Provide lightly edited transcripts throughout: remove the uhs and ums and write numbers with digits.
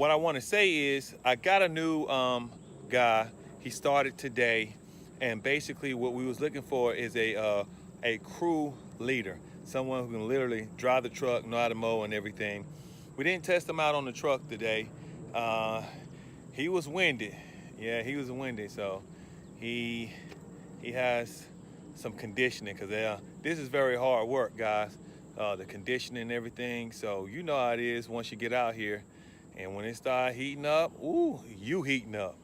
what I want to say is I got a new guy. He started today, and basically what we was looking for is a crew leader, someone who can literally drive the truck, know how to mow and everything. We didn't test him out on the truck today. He was winded. Yeah, he was winded. So he has some conditioning, because this is very hard work, guys. The conditioning and everything. So you know how it is once you get out here, and when it starts heating up, ooh, you heating up.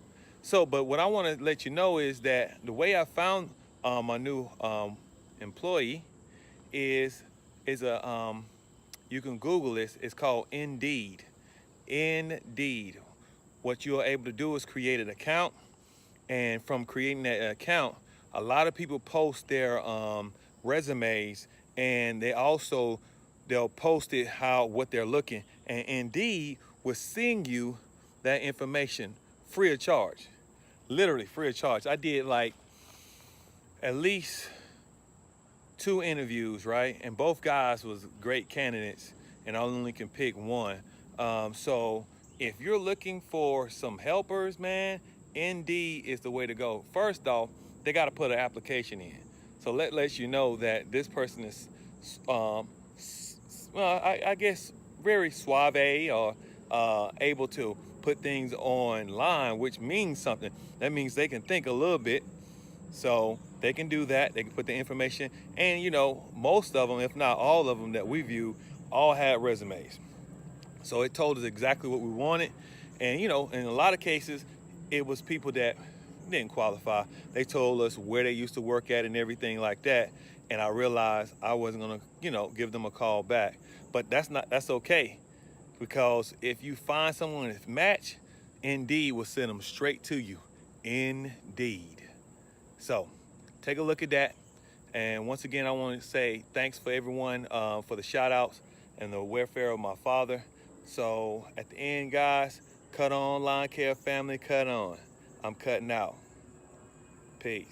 So, but what I want to let you know is that the way I found my new employee is a you can Google this. It's called Indeed. Indeed. What you're able to do is create an account, and from creating that account, a lot of people post their resumes, and they'll post it what they're looking, and Indeed will send you that information free of charge, literally free of charge. I did like at least 2 interviews, right? And both guys was great candidates, and I only can pick one. So if you're looking for some helpers, man, Indeed is the way to go. First off, they got to put an application in. So lets you know that this person is, well, I guess very suave, or able to put things online, which means something. That means they can think a little bit. So they can do that. They can put the information, and most of them, if not all of them that we view, all had resumes. So it told us exactly what we wanted, and in a lot of cases, it was people that didn't qualify. They told us where they used to work at and everything like that, and I realized I wasn't gonna, give them a call back. But that's okay, because if you find someone that's match, Indeed will send them straight to you. Indeed. So take a look at that. And once again, I want to say thanks for everyone for the shout outs and the welfare of my father. So at the end, guys, cut on, lawn care family, cut on. I'm cutting out. Peace.